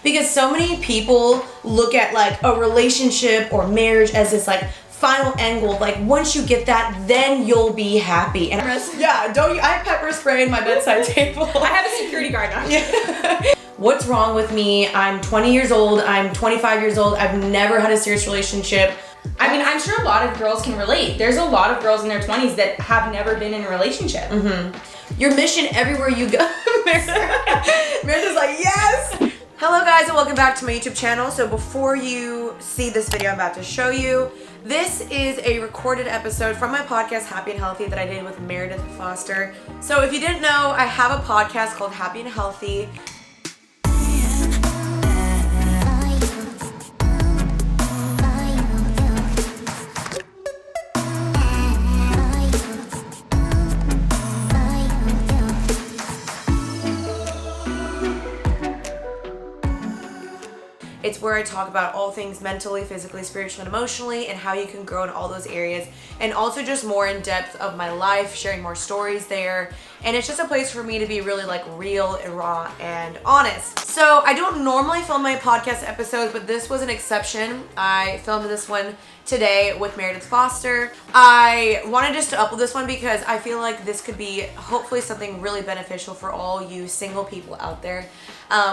Because so many people look at like a relationship or marriage as this like final end goal. Like once you get that, then you'll be happy. And yeah, don't you? I have pepper spray in my bedside table. I have a security guard now. Yeah. What's wrong with me? I'm 20 years old. I'm 25 years old. I've never had a serious relationship. I mean, I'm sure a lot of girls can relate. There's a lot of girls in their 20s that have never been in a relationship. Mm-hmm. Your mission everywhere you go. Meredith's like, yes! Hello guys and welcome back to my YouTube channel. So before you see this video I'm about to show you, this is a recorded episode from my podcast Happy and Healthy that I did with Meredith Foster. So if you didn't know, I have a podcast called Happy and Healthy. It's where I talk about all things mentally, physically, spiritually, and emotionally, and how you can grow in all those areas. And also just more in depth of my life, sharing more stories there. And it's just a place for me to be really like real and raw and honest. So I don't normally film my podcast episodes, but this was an exception. I filmed this one today with Meredith Foster. I wanted just to upload this one because I feel like this could be hopefully something really beneficial for all you single people out there.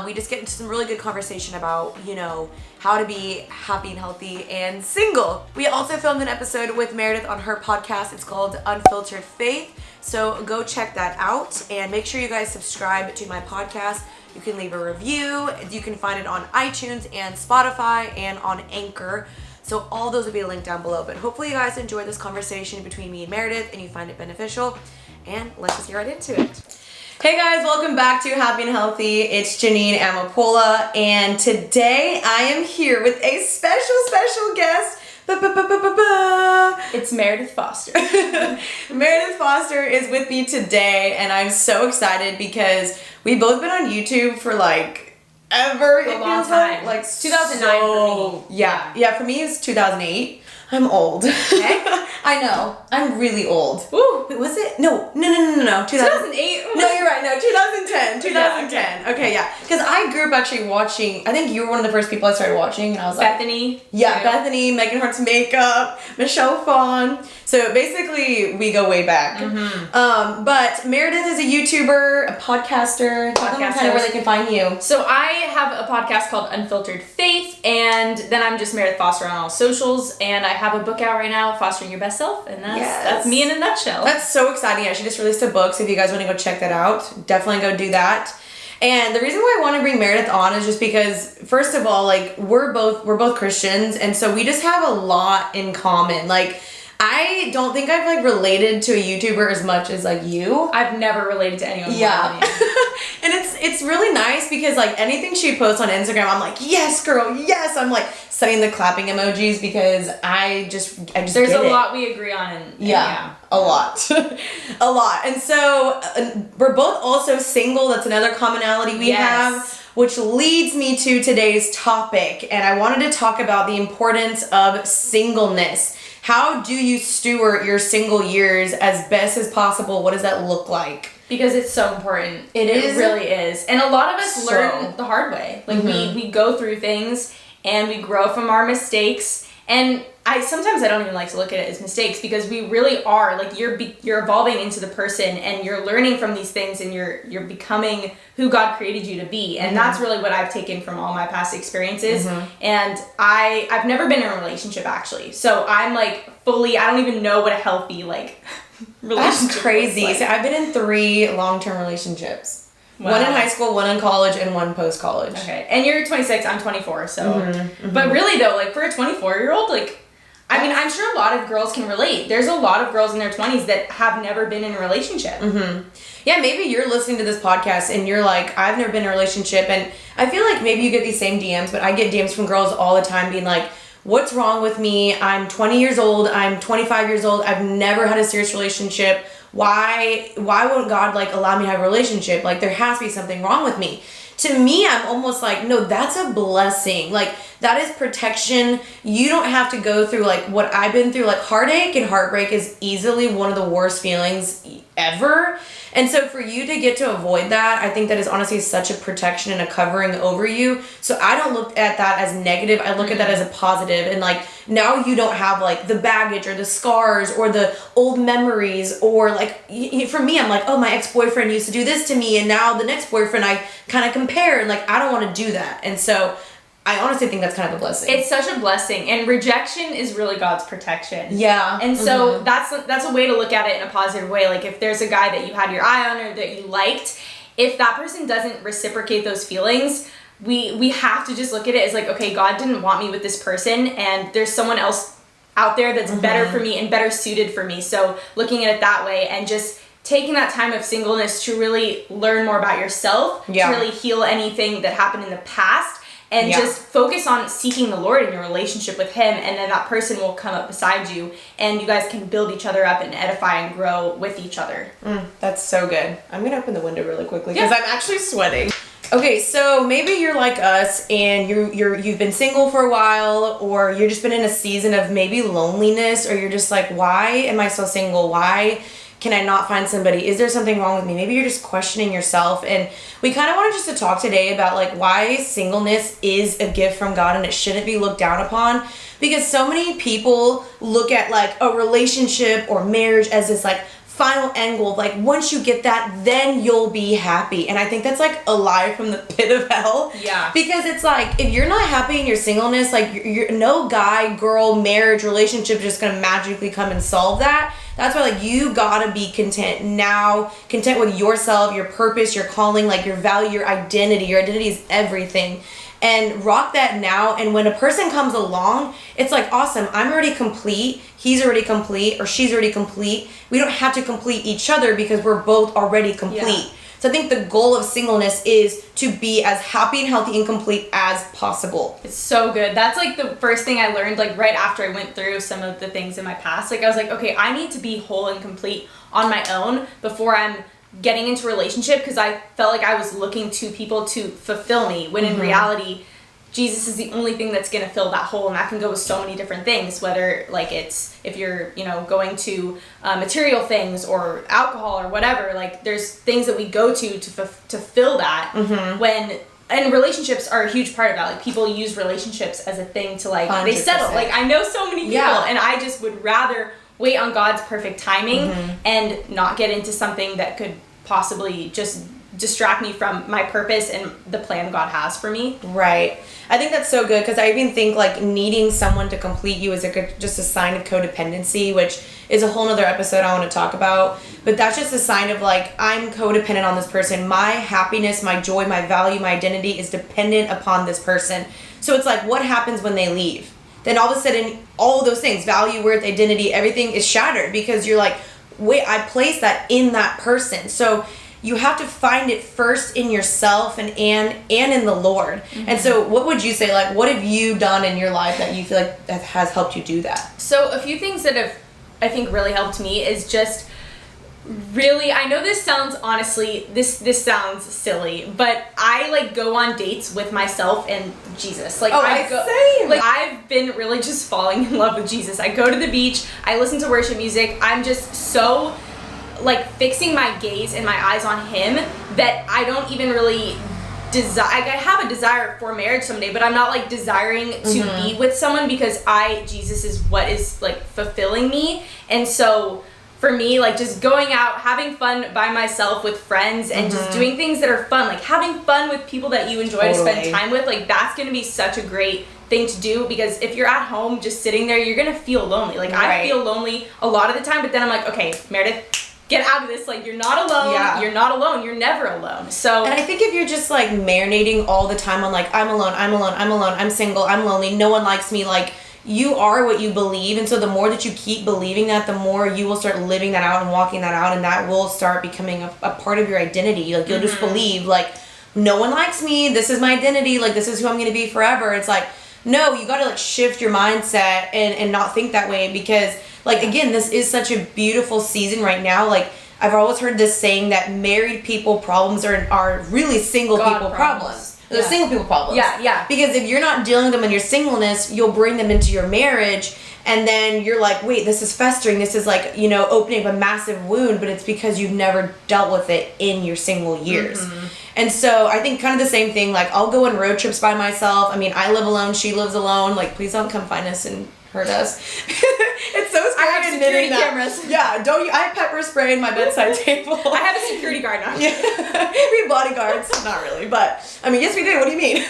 We just get into some really good conversation about, you know, how to be happy and healthy and single. We also filmed an episode with Meredith on her podcast. It's called Unfiltered Faith. So go check that out and make sure you guys subscribe to my podcast. You can leave a review. You can find it on iTunes and Spotify and on Anchor. So all those will be linked down below. But hopefully you guys enjoyed this conversation between me and Meredith and you find it beneficial. And let's just get right into it. Hey guys, welcome back to Happy and Healthy. It's Jeanine Amapola, and today I am here with a special guest. It's Meredith Foster. Meredith Foster is with me today, and I'm so excited because we've both been on YouTube for like ever. A long time. Like 2009 for me. Yeah, for me it's 2008. I'm old. Okay. I know. I'm really old. Ooh. Wait, was it? No. 2008? No, you're right. No, 2010. Okay, yeah. Because I grew up actually watching, I think you were one of the first people I started watching, and I was like... Bethany. Yeah, Bethany, Megan Hart's Makeup, Michelle Phan. So basically, we go way back. Mm-hmm. But Meredith is a YouTuber, a podcaster. Tell them kind of where they can find you. So I have a podcast called Unfiltered Faith, and then I'm just Meredith Foster on all socials, and I have a book out right now, Fostering Your Best Self, and that's me in a nutshell. That's so exciting. Yeah, she just released a book, so if you guys want to go check that out, definitely go do that. And the reason why I want to bring Meredith on is just because, first of all, like we're both Christians, and so we just have a lot in common. Like, I don't think I've like related to a YouTuber as much as like you. I've never related to anyone. Yeah. And it's really nice because like anything she posts on Instagram, I'm like, yes, girl, yes. I'm like sending the clapping emojis because I just there's a lot we agree on. And yeah, a lot. A lot. And so we're both also single. That's another commonality we have, which leads me to today's topic. And I wanted to talk about the importance of singleness. How do you steward your single years as best as possible? What does that look like? Because it's so important. It really is. And a lot of us learn the hard way. Like we go through things and we grow from our mistakes. And sometimes I don't even like to look at it as mistakes because we really are like you're evolving into the person and you're learning from these things and you're becoming who God created you to be. And that's really what I've taken from all my past experiences. And I've never been in a relationship actually. So I'm like fully, I don't even know what a healthy like relationship That's crazy. looks like. So I've been in 3 long-term relationships. Wow. One in high school, one in college, and one post-college. Okay. And you're 26, I'm 24, so. But really though, like for a 24-year-old, like, I mean, I'm sure a lot of girls can relate. There's a lot of girls in their 20s that have never been in a relationship. Yeah, maybe you're listening to this podcast and you're like, I've never been in a relationship. And I feel like maybe you get these same DMs, but I get DMs from girls all the time being like, what's wrong with me? I'm 20 years old. I'm 25 years old. I've never had a serious relationship. Why won't God like allow me to have a relationship? Like there has to be something wrong with me. to me, I'm almost like, no, that's a blessing. Like, that is protection. You don't have to go through like what I've been through. Like, heartache and heartbreak is easily one of the worst feelings ever. And so for you to get to avoid that, I think that is honestly such a protection and a covering over you. So I don't look at that as negative. I look at that as a positive. And like, now you don't have like the baggage or the scars or the old memories, or like, for me, I'm like, oh, my ex-boyfriend used to do this to me, and now the next boyfriend, I kind of compare, and like, I don't want to do that. And so I honestly think that's kind of a blessing. It's such a blessing, and rejection is really God's protection. Yeah. And so that's a way to look at it in a positive way. Like, if there's a guy that you had your eye on or that you liked, if that person doesn't reciprocate those feelings, we have to just look at it as like, okay, God didn't want me with this person, and there's someone else out there that's better for me and better suited for me. So looking at it that way, and just taking that time of singleness to really learn more about yourself, to really heal anything that happened in the past, and just focus on seeking the Lord in your relationship with Him, and then that person will come up beside you, and you guys can build each other up and edify and grow with each other. That's so good. I'm gonna open the window really quickly because I'm actually sweating. Okay, so maybe you're like us, and you've been single for a while, or you've just been in a season of maybe loneliness, or you're just like, why am I so single? Why can I not find somebody? Is there something wrong with me? Maybe you're just questioning yourself. And we kind of wanted just to talk today about like why singleness is a gift from God and it shouldn't be looked down upon. Because so many people look at like a relationship or marriage as this like final end goal. Like, once you get that, then you'll be happy. And I think that's like a lie from the pit of hell. Yeah. Because it's like, if you're not happy in your singleness, like you're no guy, girl, marriage, relationship just gonna magically come and solve that. That's why, like, you gotta be content now, content with yourself, your purpose, your calling, like your value, your identity. Your identity is everything. And rock that now. And when a person comes along, it's like, awesome, I'm already complete, he's already complete, or she's already complete. We don't have to complete each other because we're both already complete. So I think the goal of singleness is to be as happy and healthy and complete as possible. It's so good. That's like the first thing I learned, like right after I went through some of the things in my past. Like, I was like, okay, I need to be whole and complete on my own before I'm getting into a relationship, because I felt like I was looking to people to fulfill me, when in reality, Jesus is the only thing that's going to fill that hole. And that can go with so many different things, whether like it's, if you're, going to material things or alcohol or whatever, like there's things that we go to fill that and relationships are a huge part of that. Like, people use relationships as a thing to like, 100%. They settle. Like, I know so many people and I just would rather wait on God's perfect timing and not get into something that could possibly just distract me from my purpose and the plan God has for me. Right. I think that's so good, because I even think like needing someone to complete you is just a sign of codependency, which is a whole nother episode I want to talk about. But that's just a sign of like, I'm codependent on this person. My happiness, my joy, my value, my identity is dependent upon this person. So it's like, what happens when they leave? Then all of a sudden, all of those things, value, worth, identity, everything is shattered, because you're like, wait, I placed that in that person. So you have to find it first in yourself and in the Lord. And so what would you say, like, what have you done in your life that you feel like that has helped you do that? So a few things that have, I think, really helped me is just really, I know this sounds, honestly, this sounds silly, but I like go on dates with myself and Jesus. Like, same. Like, I've been really just falling in love with Jesus. I go to the beach, I listen to worship music. I'm just so like fixing my gaze and my eyes on Him that I don't even really desire. I have a desire for marriage someday, but I'm not like desiring to be with someone, because Jesus is what is like fulfilling me. And so for me, like, just going out, having fun by myself with friends, and just doing things that are fun, like having fun with people that you enjoy to spend time with, like, that's going to be such a great thing to do. Because if you're at home just sitting there, you're going to feel lonely. Like, I feel lonely a lot of the time, but then I'm like, okay, Meredith, get out of this. Like, you're not alone. Yeah. You're not alone. You're never alone. So, and I think if you're just like marinating all the time on like, I'm alone, I'm single, I'm lonely, no one likes me, like, you are what you believe. And so the more that you keep believing that, the more you will start living that out and walking that out, and that will start becoming a part of your identity. Like, you'll just believe, like, no one likes me, this is my identity, like, this is who I'm going to be forever. It's like, no, you got to like shift your mindset and not think that way, because like, again, this is such a beautiful season right now. Like, I've always heard this saying that married people problems are really single people problems. They're single people problems. Yeah. Because if you're not dealing with them in your singleness, you'll bring them into your marriage, and then you're like, wait, this is festering. This is like, opening up a massive wound, but it's because you've never dealt with it in your single years. Mm-hmm. And so I think kind of the same thing, like I'll go on road trips by myself. I mean, I live alone, she lives alone. Like, please don't come find us and hurt us. It's so scary. I have security cameras. Yeah, don't you? I have pepper spray in my bedside table. I have a security guard now. Yeah. We have bodyguards. Not really, but I mean, yes we do. What do you mean?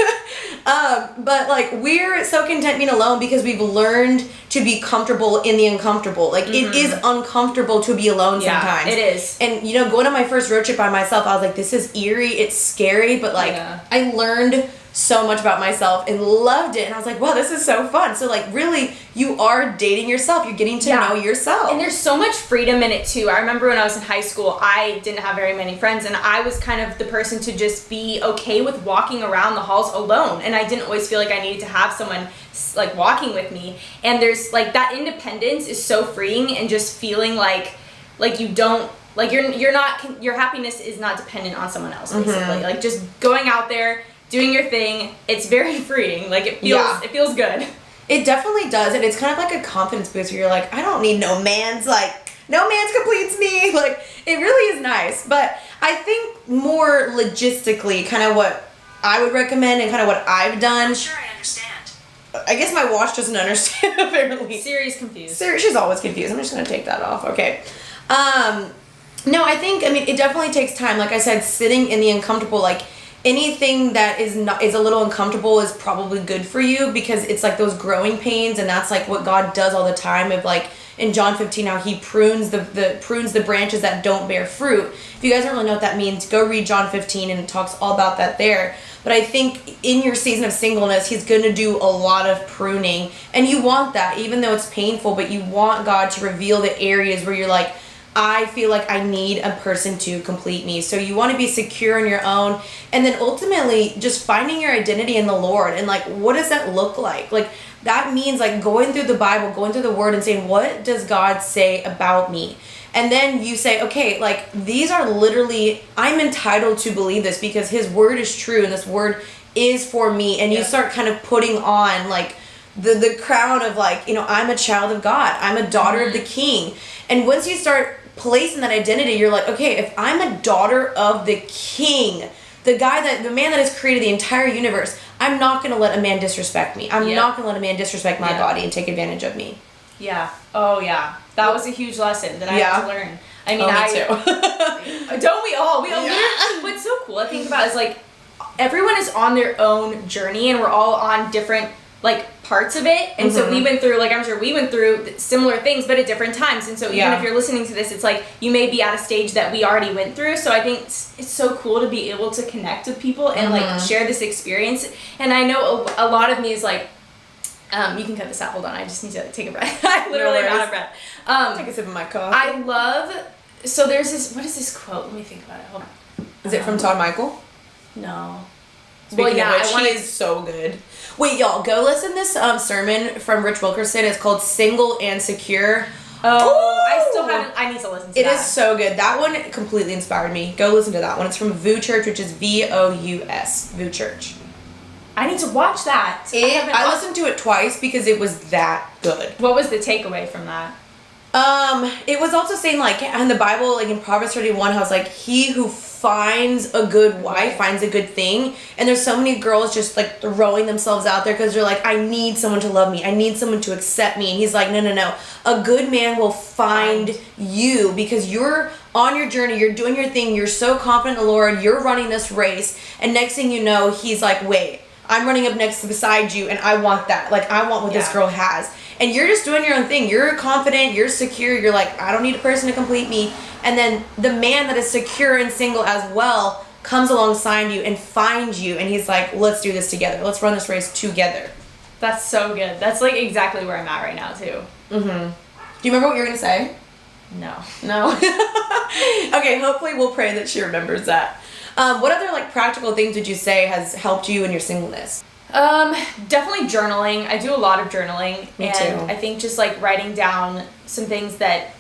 But like, we're so content being alone because we've learned to be comfortable in the uncomfortable. Like, it is uncomfortable to be alone sometimes. It is. And going on my first road trip by myself, I was like, this is eerie, it's scary, but like, I learned so much about myself and loved it, and I was like, wow, this is so fun. So like, really, you are dating yourself, you're getting to know yourself, and there's so much freedom in it too. I remember when I was in high school, I didn't have very many friends, and I was kind of the person to just be okay with walking around the halls alone, and I didn't always feel like I needed to have someone like walking with me. And there's like, that independence is so freeing, and just feeling like you don't, like you're not, your happiness is not dependent on someone else, basically. Like, just going out there, doing your thing, it's very freeing. Like, it feels good. It definitely does, and it's kind of like a confidence boost where you're like, I don't need no man's completes me. Like, it really is nice. But I think more logistically, kind of what I would recommend and kind of what I've done. I'm sure I understand. I guess my watch doesn't understand, apparently. Siri's confused. She's always confused. I'm just going to take that off. Okay. No, I mean, it definitely takes time. Like I said, sitting in the uncomfortable, like, anything that is a little uncomfortable is probably good for you, because it's like those growing pains, and that's like what God does all the time. Of like in John 15, how he prunes the branches that don't bear fruit. If you guys don't really know what that means, go read John 15, and it talks all about that there. But I think in your season of singleness, he's going to do a lot of pruning, and you want that, even though it's painful, but you want God to reveal the areas where you're like, I feel like I need a person to complete me. So you want to be secure in your own, and then ultimately just finding your identity in the Lord. And like, what does that look like? Like, that means like going through the Bible, going through the Word, and saying, what does God say about me? And then you say, okay, like, these are literally, I'm entitled to believe this because his word is true and this word is for me. And you start kind of putting on like the crown of like, I'm a child of God. I'm a daughter of the King. And once you start placing that identity, you're like, okay, if I'm a daughter of the King, the man that has created the entire universe, I'm not going to let a man disrespect me. I'm not going to let a man disrespect my body and take advantage of me. Yeah. Oh, yeah. That was a huge lesson that I had to learn. I mean, me too. Don't we all? We all literally, what's so cool I think about is like, everyone is on their own journey, and we're all on different like parts of it. And so we went through, like, I'm sure we went through similar things, but at different times. And so even if you're listening to this, it's like, you may be at a stage that we already went through. So I think it's so cool to be able to connect with people and like share this experience. And I know a lot of me is like, you can cut this out. Hold on. I just need to take a breath. I literally am out of breath. Take a sip of my coffee. I love, so there's this, what is this quote? Let me think about it. Hold on. Is it from Todd Michael? No. Speaking of which, he is so good. Wait, y'all, go listen to this sermon from Rich Wilkerson. It's called Single and Secure. Oh, I still haven't, I need to listen to that. It is so good. That one completely inspired me. Go listen to that one. It's from VOUS Church, which is VOUS, VOUS Church. I need to watch that. I listened to it twice because it was that good. What was the takeaway from that? It was also saying, like, in the Bible, like in Proverbs 31, how it's like, he who finds a good wife finds a good thing. And there's so many girls just like throwing themselves out there because they're like, I need someone to love me. I need someone to accept me. And he's like, no. A good man will find you because you're on your journey. You're doing your thing. You're so confident in the Lord. You're running this race. And next thing you know, he's like, wait, I'm running up next to beside you and I want that. Like, I want what this girl has. And you're just doing your own thing. You're confident. You're secure. You're like, I don't need a person to complete me. And then the man that is secure and single as well comes alongside you and finds you. And he's like, let's do this together. Let's run this race together. That's so good. That's like exactly where I'm at right now too. Do you remember what you were going to say? No. Okay, hopefully we'll pray that she remembers that. What other like practical things would you say has helped you in your singleness? Definitely journaling. I do a lot of journaling. Me and too. I think just like writing down some things that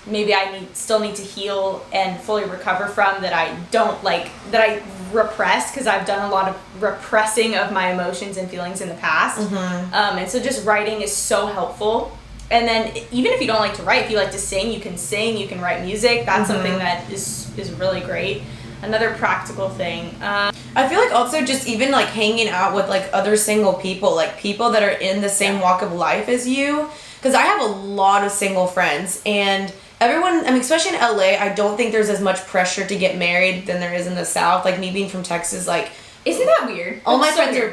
maybe I still need to heal and fully recover from, that I don't like, that I repress, because I've done a lot of repressing of my emotions and feelings in the past. And so just writing is so helpful. And then even if you don't like to write, if you like to sing, you can write music. That's something that is really great. Another practical thing. I feel like also just even like hanging out with like other single people, like people that are in the same walk of life as you. Because I have a lot of single friends, and everyone, I mean, especially in LA, I don't think there's as much pressure to get married than there is in the South. Like me being from Texas, like, isn't that weird?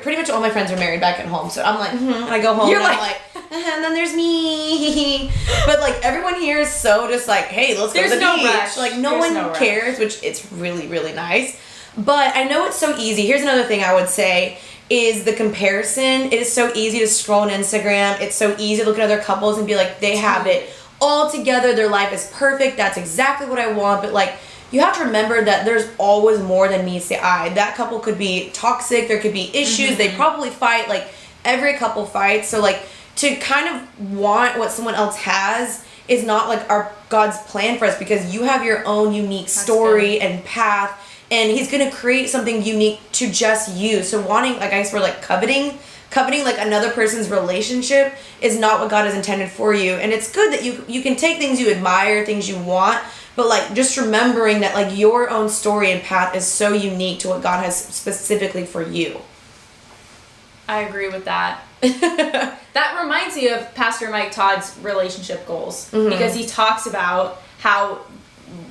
Pretty much all my friends are married back at home. So I'm like, and I go home. You're and I'm like, and then there's me. But like everyone here is so just like, hey, let's go to the beach. Rush. Like no one cares, which it's really, really nice. But I know it's so easy. Here's another thing I would say is the comparison. It is so easy to scroll on Instagram. It's so easy to look at other couples and be like, they have it all together. Their life is perfect. That's exactly what I want. But like, you have to remember that there's always more than meets the eye. That couple could be toxic. There could be issues. They probably fight. Like every couple fights. So like to kind of want what someone else has is not like God's plan for us, because you have your own unique story and path. And he's going to create something unique to just you. So wanting, like I guess we're like coveting like another person's relationship is not what God has intended for you. And it's good that you can take things you admire, things you want, but like just remembering that like your own story and path is so unique to what God has specifically for you. I agree with that. That reminds me of Pastor Mike Todd's relationship goals, because he talks about how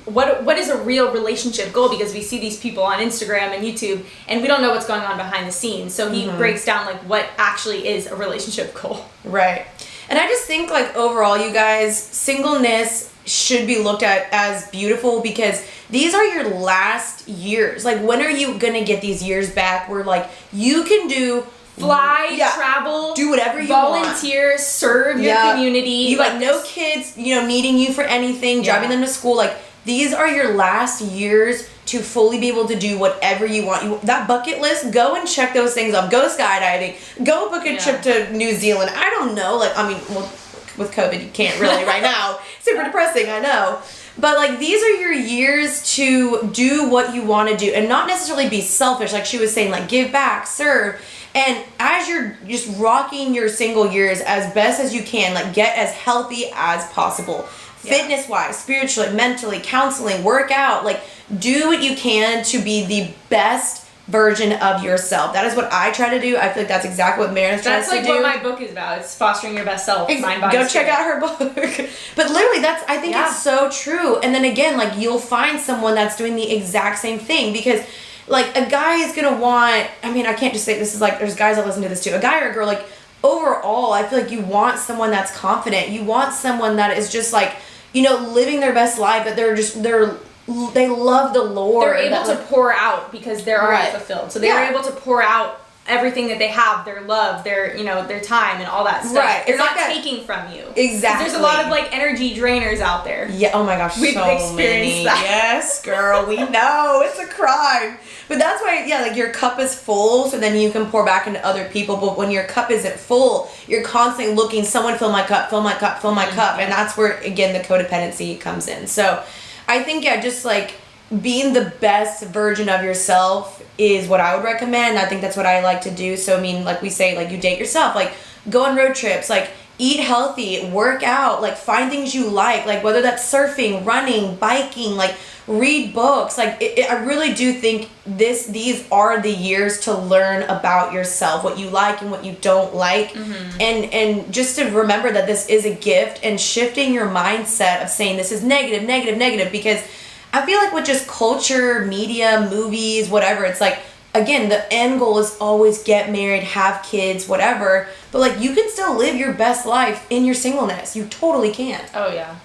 what is a real relationship goal, because we see these people on Instagram and YouTube and we don't know what's going on behind the scenes. So he breaks down like what actually is a relationship goal. Right. And I just think like overall, you guys, singleness should be looked at as beautiful, because these are your last years. Like when are you going to get these years back where like you can fly, travel, do whatever you volunteer, want. Serve your community. You like no kids, needing you for anything, driving them to school. Like these are your last years to fully be able to do whatever you want. That bucket list, go and check those things off. Go skydiving. Go book a trip to New Zealand. I don't know. Like, I mean, well, with COVID, you can't really right now. Super depressing, I know. But like these are your years to do what you want to do and not necessarily be selfish. Like she was saying, like give back, serve. And as you're just rocking your single years as best as you can, like get as healthy as possible. Fitness wise, spiritually, mentally, counseling, work out, like do what you can to be the best version of yourself. That is what I try to do. I feel like that's exactly what Meredith tries to do. That's like what my book is about. It's fostering your best self. Mind, body, Go check out her book. But literally, I think it's so true. And then again, like you'll find someone that's doing the exact same thing, because like a guy is going to want, I mean, I can't just say this is like, there's guys that listen to this too. A guy or a girl, like overall, I feel like you want someone that's confident. You want someone that is just like, living their best life, that they love the Lord. They're able to pour out because they're already fulfilled. So they're able to pour out everything that they have, their love, their time and all that stuff. Right. They're not taking from you. Exactly. There's a lot of like energy drainers out there. Yeah. Oh my gosh. We've experienced that. Yes, girl. We know. It's a crime. But that's why, like your cup is full, so then you can pour back into other people. But when your cup isn't full, you're constantly looking, someone fill my cup, fill my cup, fill my cup. And that's where, again, the codependency comes in. So I think, just like being the best version of yourself is what I would recommend. I think that's what I like to do. So, I mean, like we say, like you date yourself, like go on road trips, like eat healthy, work out, like find things you like whether that's surfing, running, biking, like read books. Like I really do think these are the years to learn about yourself, what you like and what you don't like. And just to remember that this is a gift, and shifting your mindset of saying this is negative, because I feel like with just culture, media, movies, whatever, it's like, again, the end goal is always get married, have kids, whatever. But like you can still live your best life in your singleness. You totally can. Oh yeah.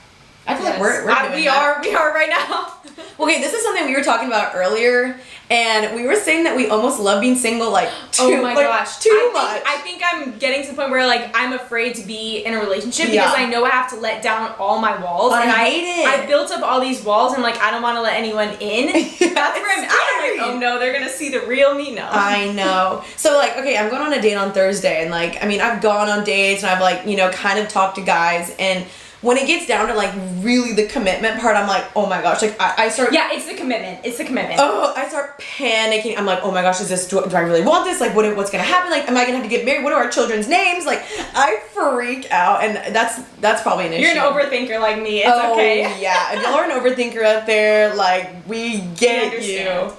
I feel like we're doing we are right now. Okay, this is something we were talking about earlier, and we were saying that we almost love being single too much. I think I'm getting to the point where like I'm afraid to be in a relationship because I know I have to let down all my walls. I hate it. I built up all these walls and like I don't want to let anyone in. That's where I'm at. I'm like, oh no, they're gonna see the real me now. I know. So like, okay, I'm going on a date on Thursday, and like, I mean, I've gone on dates and I've like, kind of talked to guys, and when it gets down to like really the commitment part, I'm like, oh my gosh, like I start. Yeah, it's the commitment. It's the commitment. Oh, I start panicking. I'm like, oh my gosh, do I really want this? Like, what's gonna happen? Like, am I gonna have to get married? What are our children's names? Like, I freak out, and that's probably an issue. You're an overthinker like me. It's okay. Yeah, if y'all are an overthinker out there, like, we get you.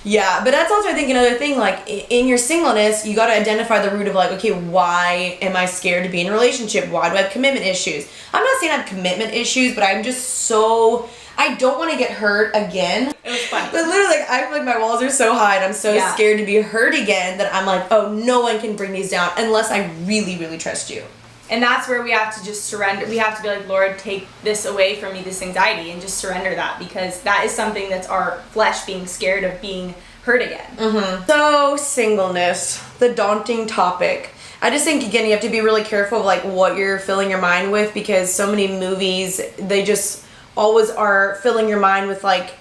Yeah, but that's also, I think, another thing, like, in your singleness, you got to identify the root of, like, okay, why am I scared to be in a relationship? Why do I have commitment issues? I'm not saying I have commitment issues, but I'm just so, I don't want to get hurt again. It was funny. But literally, like, I feel like my walls are so high, and I'm so scared to be hurt again that I'm like, oh, no one can bring these down unless I really, really trust you. And that's where we have to just surrender. We have to be like, Lord, take this away from me, this anxiety, and just surrender that, because that is something that's our flesh being scared of being hurt again. Mm-hmm. So, singleness, the daunting topic. I just think, again, you have to be really careful of, like, what you're filling your mind with, because so many movies, they just always are filling your mind with, like,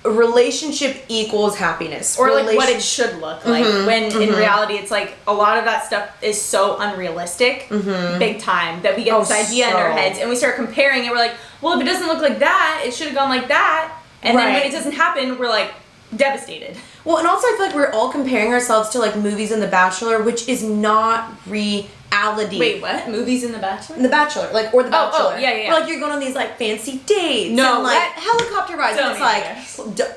relationship equals happiness, or like what it should look like, when in reality it's like a lot of that stuff is so unrealistic, big time, that we get this idea in our heads and we start comparing and we're like, well, if it doesn't look like that, it should have gone like that, and then when it doesn't happen, we're like devastated. Well, and also I feel like we're all comparing ourselves to like movies in The Bachelor, which is not reality. Wait, what? Movies in The Bachelor? The Bachelor, like, or The Bachelor. Oh, yeah. Where, like, you're going on these, like, fancy dates. No, and, like, helicopter rides. Don't It's like,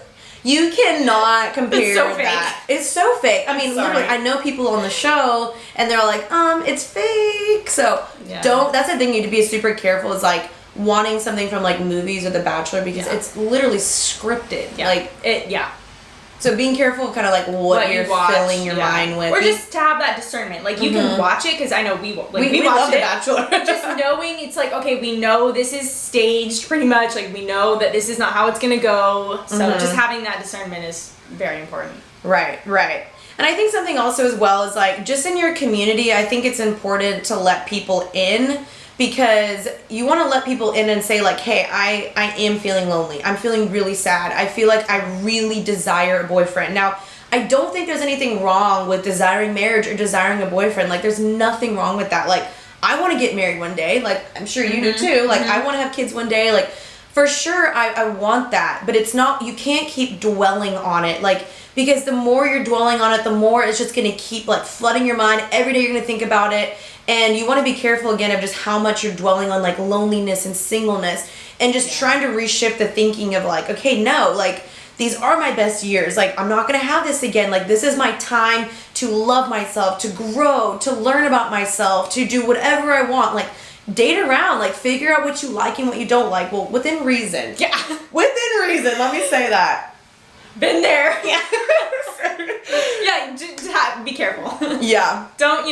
you cannot compare it's so that. Fake. It's so fake. I mean, literally, I know people on the show, and they're like, it's fake. So, that's the thing you need to be super careful, is, like, wanting something from, like, movies or The Bachelor, because it's literally scripted. Yeah. Like, Yeah. So being careful of kind of like what you're filling your mind with. Or just to have that discernment. Like, you can watch it, because I know we watch love it. The Bachelor. Just knowing, it's like, okay, we know this is staged pretty much. Like, we know that this is not how it's going to go. So just having that discernment is very important. Right. And I think something also as well is like, just in your community, I think it's important to let people in, because you want to let people in and say like, hey, I am feeling lonely. I'm feeling really sad. I feel like I really desire a boyfriend. Now, I don't think there's anything wrong with desiring marriage or desiring a boyfriend. Like, there's nothing wrong with that. Like, I want to get married one day. Like, I'm sure you do too. Like, I want to have kids one day. Like, for sure, I want that. But it's not, you can't keep dwelling on it. Like, because the more you're dwelling on it, the more it's just going to keep like flooding your mind. Every day you're going to think about it. And you want to be careful again of just how much you're dwelling on like loneliness and singleness, and just trying to reshift the thinking of like, okay, no, like, these are my best years. Like, I'm not going to have this again. Like, this is my time to love myself, to grow, to learn about myself, to do whatever I want. Like, date around, like, figure out what you like and what you don't like. Well, within reason. Yeah. Within reason. Let me say that. Been there. Yeah. Be careful. Yeah. Don't,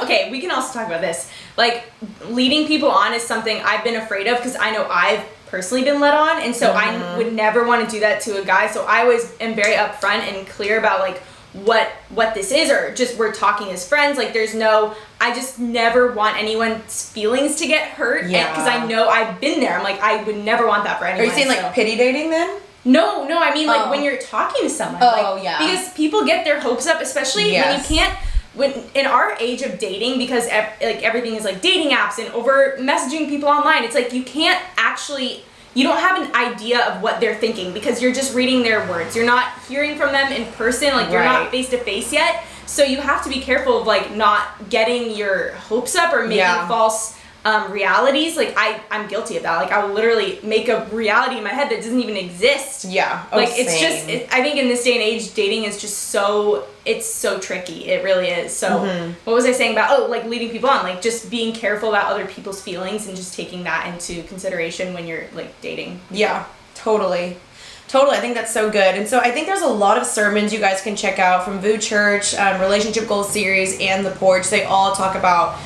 okay, we can also talk about this. Like, leading people on is something I've been afraid of, because I know I've personally been led on, and so I would never want to do that to a guy. So I always am very upfront and clear about like what this is, or just we're talking as friends. Like, I just never want anyone's feelings to get hurt. Yeah. Because I know I've been there. I'm like, I would never want that for anyone. Are you saying like pity dating then? No, I mean like when you're talking to someone. Because people get their hopes up, especially when you can't. When in our age of dating, because everything is like dating apps and over messaging people online, it's like you can't actually. You don't have an idea of what they're thinking, because you're just reading their words. You're not hearing from them in person. Like, you're not face to face yet. So you have to be careful of like not getting your hopes up or making false realities. Like, I'm guilty of that. Like, I'll literally make a reality in my head that doesn't even exist. Yeah. Like, it's just, I think in this day and age, dating is just it's so tricky. It really is. So what was I saying about, like leading people on, like just being careful about other people's feelings and just taking that into consideration when you're like dating. Yeah, totally. I think that's so good. And so I think there's a lot of sermons you guys can check out from VU Church, Relationship Goals Series, and The Porch. They all talk about,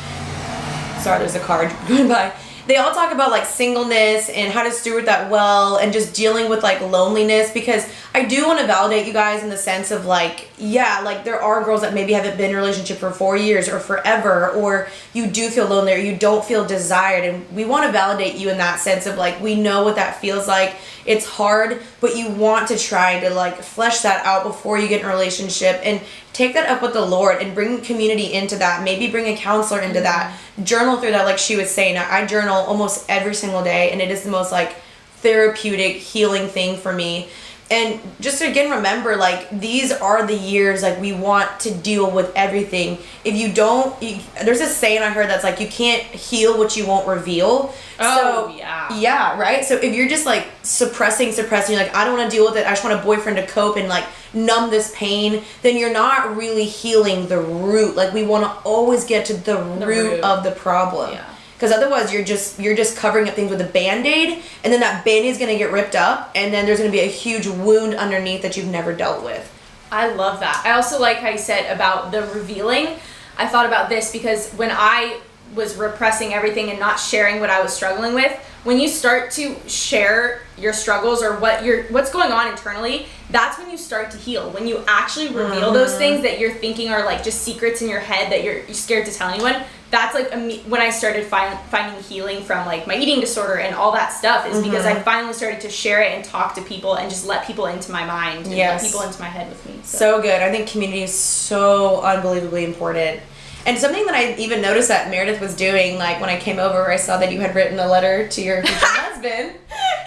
sorry, there's a card going by. They all talk about like singleness and how to steward that well, and just dealing with like loneliness, because I do want to validate you guys in the sense of like, yeah, like there are girls that maybe haven't been in a relationship for 4 years or forever, or you do feel lonely or you don't feel desired. And we want to validate you in that sense of like, we know what that feels like. It's hard, but you want to try to like flesh that out before you get in a relationship and take that up with the Lord and bring community into that. Maybe bring a counselor into that. Journal through that, like she was saying. I journal almost every single day, and it is the most like therapeutic, healing thing for me. And just again, remember, like, these are the years, like, we want to deal with everything. If you don't, there's this saying I heard that's like, you can't heal what you won't reveal. Oh, so, yeah. Yeah, right? So if you're just, like, suppressing, like, I don't want to deal with it, I just want a boyfriend to cope and, like, numb this pain, then you're not really healing the root. Like, we want to always get to the root of the problem. Yeah. Because otherwise you're just covering up things with a Band-Aid, and then that Band-Aid's going to get ripped up, and then there's going to be a huge wound underneath that you've never dealt with. I love that. I also like how you said about the revealing. I thought about this because when I was repressing everything and not sharing what I was struggling with, when you start to share your struggles or what's going on internally, that's when you start to heal. When you actually reveal those things that you're thinking are like just secrets in your head that you're scared to tell anyone, that's like when I started finding healing from like my eating disorder and all that stuff is because I finally started to share it and talk to people and just let people into my mind and let people into my head with me. So good. I think community is so unbelievably important. And something that I even noticed that Meredith was doing, like when I came over, I saw that you had written a letter to your future husband.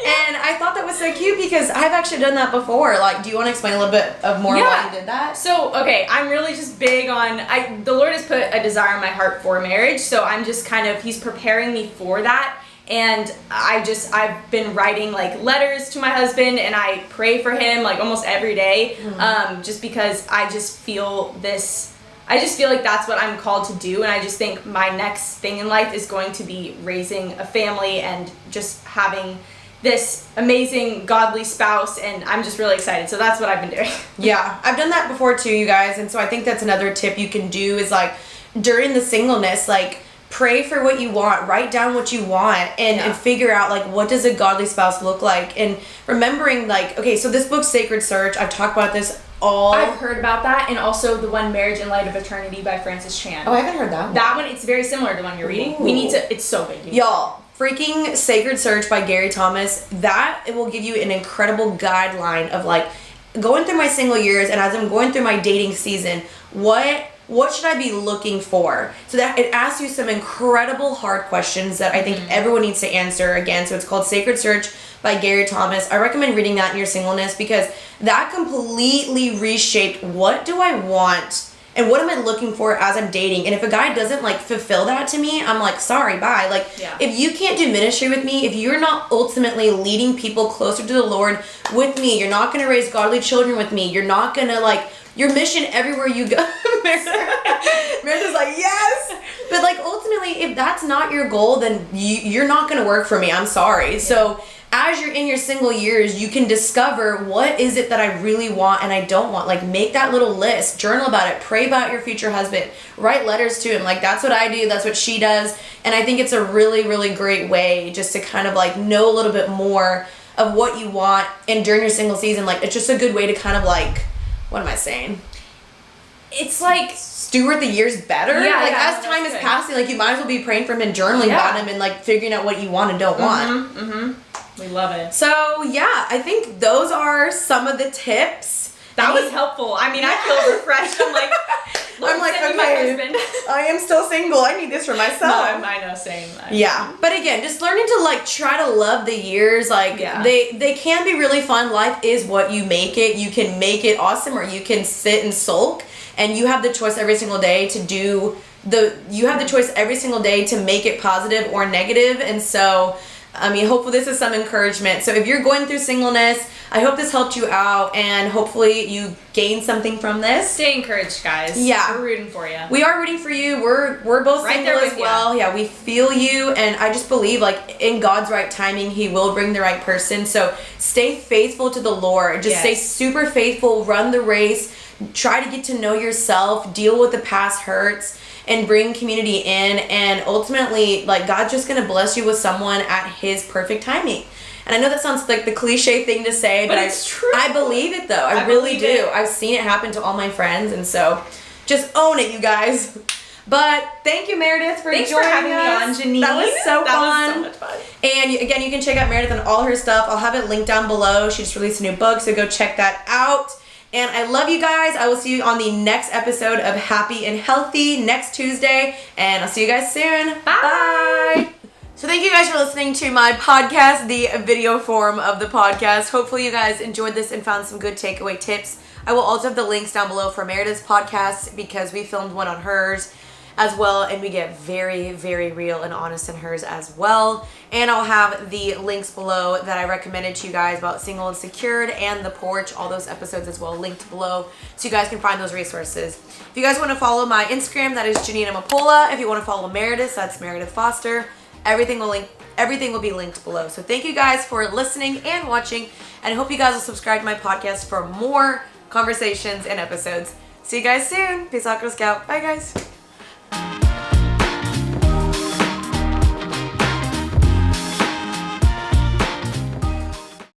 And I thought that was so cute because I've actually done that before. Like, do you want to explain a little bit of more why you did that? So, okay, I'm really just big on, the Lord has put a desire in my heart for marriage. So I'm just He's preparing me for that. And I've been writing like letters to my husband and I pray for him like almost every day. Just because I just feel like that's what I'm called to do, and I just think my next thing in life is going to be raising a family and just having this amazing godly spouse, and I'm just really excited. So that's what I've been doing. Yeah, I've done that before too, you guys, and so I think that's another tip you can do is like during the singleness, like pray for what you want, write down what you want, and figure out like what does a godly spouse look like, and remembering like, okay, so this book Sacred Search, I've talked about this I've heard about that, and also the one Marriage in Light of Eternity by Francis Chan. Oh, I haven't heard that one. That one, it's very similar to the one you're reading. It's so good. Y'all, freaking Sacred Search by Gary Thomas, it will give you an incredible guideline of like going through my single years and as I'm going through my dating season, what should I be looking for? So that it asks you some incredible hard questions that I think everyone needs to answer again. So it's called Sacred Search by Gary Thomas. I recommend reading that in your singleness because that completely reshaped what do I want and what am I looking for as I'm dating. And if a guy doesn't like fulfill that to me, I'm like, sorry, bye. Like if you can't do ministry with me, if you're not ultimately leading people closer to the Lord with me, you're not going to raise godly children with me, you're not going to like your mission everywhere you go. Meredith's like, yes. But like ultimately, if that's not your goal, then you're not going to work for me. I'm sorry. So as you're in your single years, you can discover what is it that I really want and I don't want. Like make that little list, journal about it, pray about your future husband, write letters to him. Like that's what I do. That's what she does. And I think it's a really, really great way just to kind of like know a little bit more of what you want. And during your single season, like it's just a good way to kind of like, what am I saying? It's like steward the years better. As time is passing, like you might as well be praying for him and journaling about him and like figuring out what you want and don't want. We love it. So yeah, I think those are some of the tips. That was helpful. I mean, I feel refreshed. I'm like, okay, I am still single. I need this for myself. No, I know, same. Yeah, but again, just learning to like try to love the years. Like they can be really fun. Life is what you make it. You can make it awesome, or you can sit and sulk. And you have the choice every single day to make it positive or negative. And so, I mean, hopefully this is some encouragement. So if you're going through singleness, I hope this helped you out and hopefully you gained something from this. Stay encouraged, guys. Yeah. We're rooting for you. We are rooting for you. We're both right single as well. Yeah, we feel you, and I just believe like in God's right timing, He will bring the right person. So stay faithful to the Lord. Just stay super faithful, run the race. Try to get to know yourself, deal with the past hurts, and bring community in. And ultimately, like God's just going to bless you with someone at His perfect timing. And I know that sounds like the cliche thing to say, but it's true. I believe it though. I really do. It. I've seen it happen to all my friends, and so just own it, you guys. But thank you, Meredith, for joining having us. me on, Jeanine. That was so fun. That was so much fun. And again, you can check out Meredith and all her stuff. I'll have it linked down below. She just released a new book, so go check that out. And I love you guys. I will see you on the next episode of Happy and Healthy next Tuesday. And I'll see you guys soon. Bye. So thank you guys for listening to my podcast, the video form of the podcast. Hopefully you guys enjoyed this and found some good takeaway tips. I will also have the links down below for Meredith's podcast because we filmed one on hers as well, and we get very, very real and honest in hers as well. And I'll have the links below that I recommended to you guys about Single and Secured and The Porch, all those episodes as well, linked below, so you guys can find those resources. If you guys want to follow my Instagram, that is Jeanine Amapola. If you want to follow Meredith, that's Meredith Foster. Everything will be linked below. So thank you guys for listening and watching, and I hope you guys will subscribe to my podcast for more conversations and episodes. See you guys soon. Peace out, Girl Scout. Bye, guys.